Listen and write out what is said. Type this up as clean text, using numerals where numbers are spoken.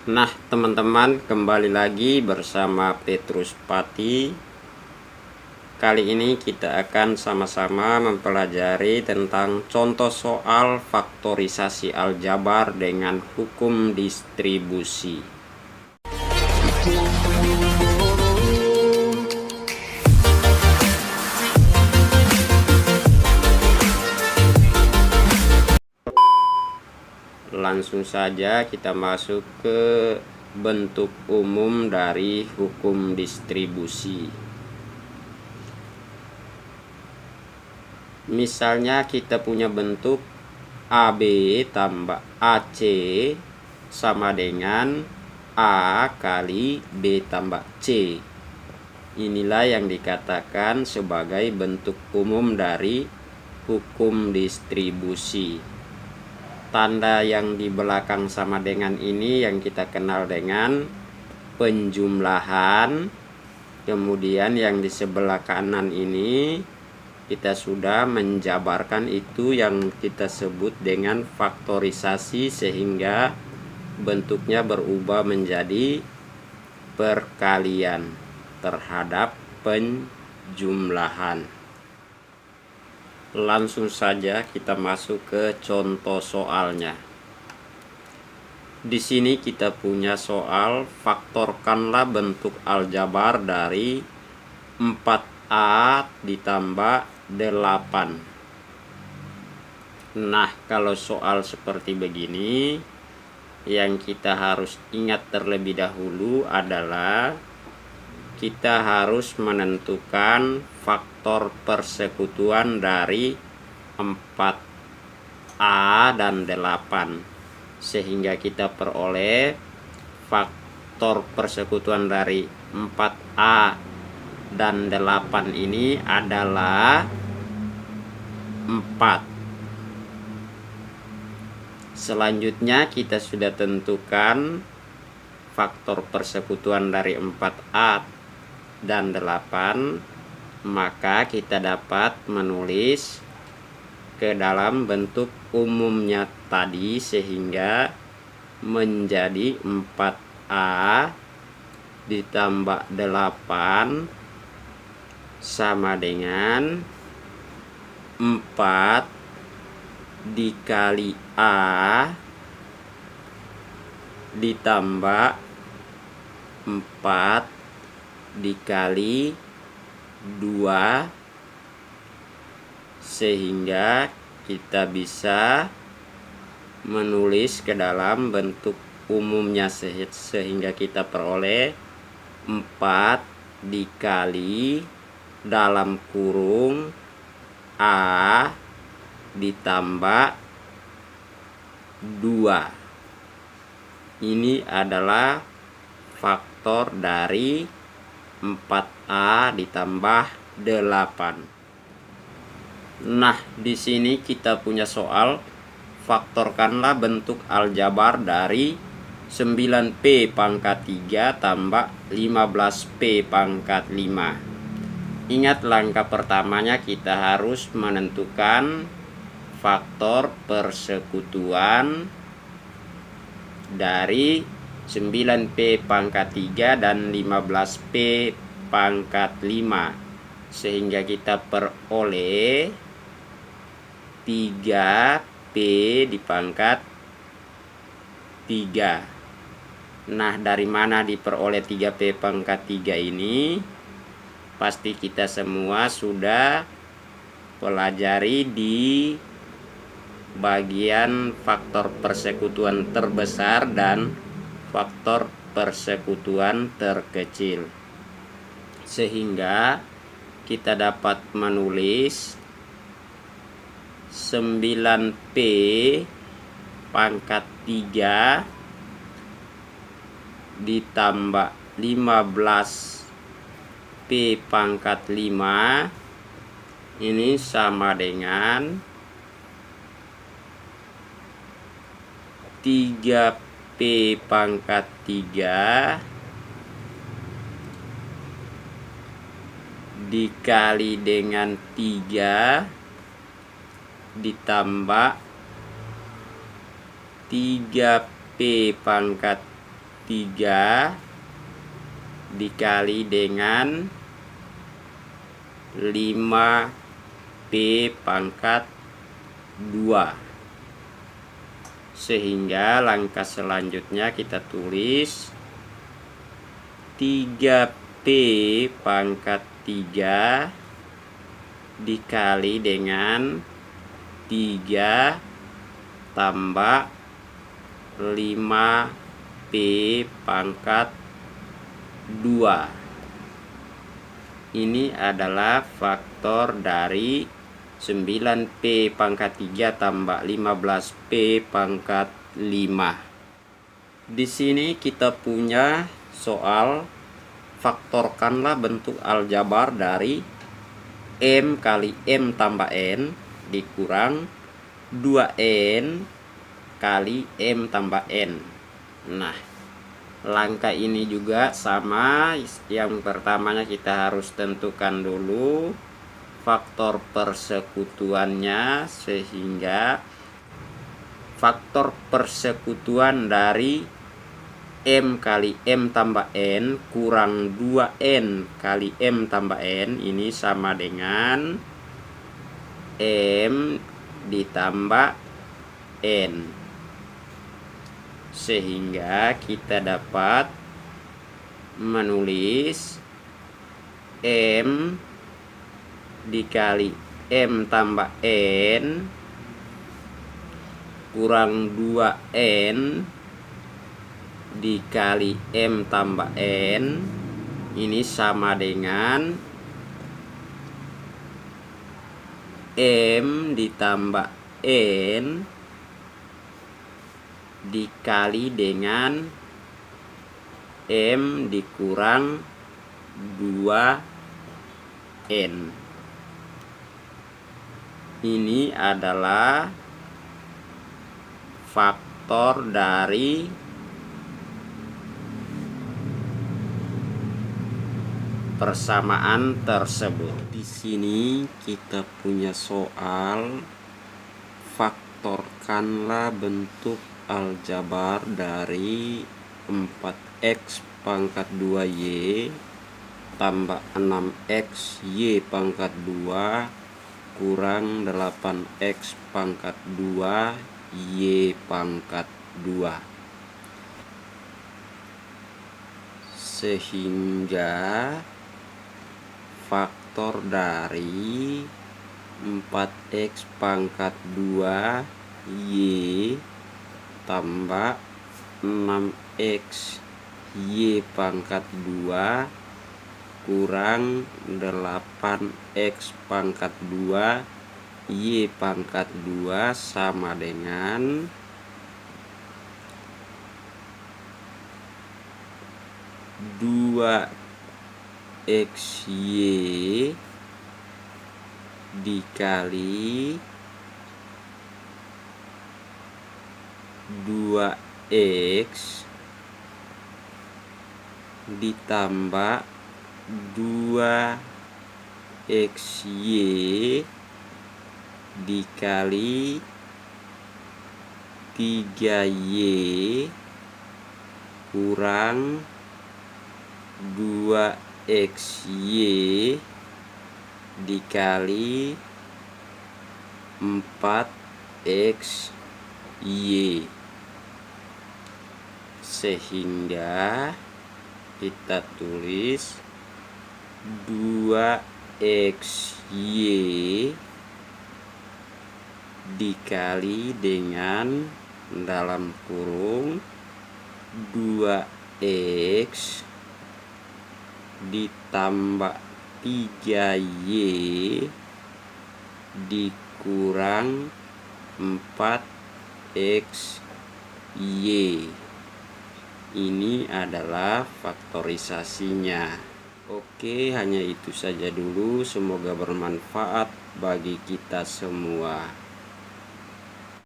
Nah, teman-teman, kembali lagi bersama Petrus Pati. Kali ini kita akan sama-sama mempelajari tentang contoh soal faktorisasi aljabar dengan hukum distribusi. Langsung saja kita masuk ke bentuk umum dari hukum distribusi. Misalnya kita punya bentuk AB tambah AC sama dengan A kali B tambah C. Inilah yang dikatakan sebagai bentuk umum dari hukum distribusi. Tanda yang di belakang sama dengan ini yang kita kenal dengan penjumlahan. Kemudian yang di sebelah kanan ini kita sudah menjabarkan itu yang kita sebut dengan faktorisasi, sehingga bentuknya berubah menjadi perkalian terhadap penjumlahan. Langsung saja kita masuk ke contoh soalnya. Di sini kita punya soal faktorkanlah bentuk aljabar dari 4A ditambah 8. Nah, kalau soal seperti begini, yang kita harus ingat terlebih dahulu adalah kita harus menentukan faktor persekutuan dari 4A dan 8, sehingga kita peroleh faktor persekutuan dari 4A dan 8 ini adalah 4. Selanjutnya kita sudah tentukan faktor persekutuan dari 4A dan 8, maka kita dapat menulis ke dalam bentuk umumnya tadi, sehingga menjadi 4A ditambah 8 sama dengan 4 dikali A ditambah 4 dikali 2, sehingga kita bisa menulis ke dalam bentuk umumnya, sehingga kita peroleh 4 dikali dalam kurung A ditambah 2. Ini adalah faktor dari 4A ditambah 8. Nah, di sini kita punya soal faktorkanlah bentuk aljabar dari 9P pangkat 3 tambah 15P pangkat 5. Ingat, langkah pertamanya kita harus menentukan faktor persekutuan dari 9P pangkat 3 dan 15P pangkat 5, sehingga kita peroleh 3P di pangkat 3. Nah, dari mana diperoleh 3P pangkat 3 ini? Pasti kita semua sudah pelajari di bagian faktor persekutuan terbesar dan faktor persekutuan terkecil, sehingga kita dapat menulis 9P pangkat 3 ditambah 15P pangkat 5 ini sama dengan 3P pangkat 3 dikali dengan 3 ditambah 3P pangkat 3 dikali dengan 5P pangkat 2. Sehingga langkah selanjutnya kita tulis 3P pangkat 3 dikali dengan 3 tambah 5P pangkat 2. Ini adalah faktor dari 9P pangkat 3 tambah 15P pangkat 5. Di sini kita punya soal faktorkanlah bentuk aljabar dari M kali M tambah N dikurang 2N kali M tambah N. Nah, langkah ini juga sama. Yang pertamanya kita harus tentukan dulu faktor persekutuannya, sehingga faktor persekutuan dari M kali M tambah N kurang 2N kali M tambah N ini sama dengan M ditambah N. Sehingga kita dapat menulis M dikali M tambah N kurang 2N dikali M tambah N ini sama dengan M ditambah N dikali dengan M dikurang 2N. Ini adalah faktor dari persamaan tersebut. Di sini kita punya soal faktorkanlah bentuk aljabar dari 4x pangkat 2y tambah 6x y pangkat 2 kurang 8x pangkat 2 y pangkat 2. Sehingga faktor dari 4x pangkat 2 y tambah 6x y pangkat 2 kurang 8x pangkat 2 y pangkat 2 sama dengan 2xy dikali 2x ditambah 2xy dikali 3y kurang 2xy dikali 4xy. Sehingga kita tulis 2xy dikali dengan dalam kurung 2x ditambah 3y dikurang 4xy. Ini adalah faktorisasinya. Oke, hanya itu saja dulu. Semoga bermanfaat bagi kita semua.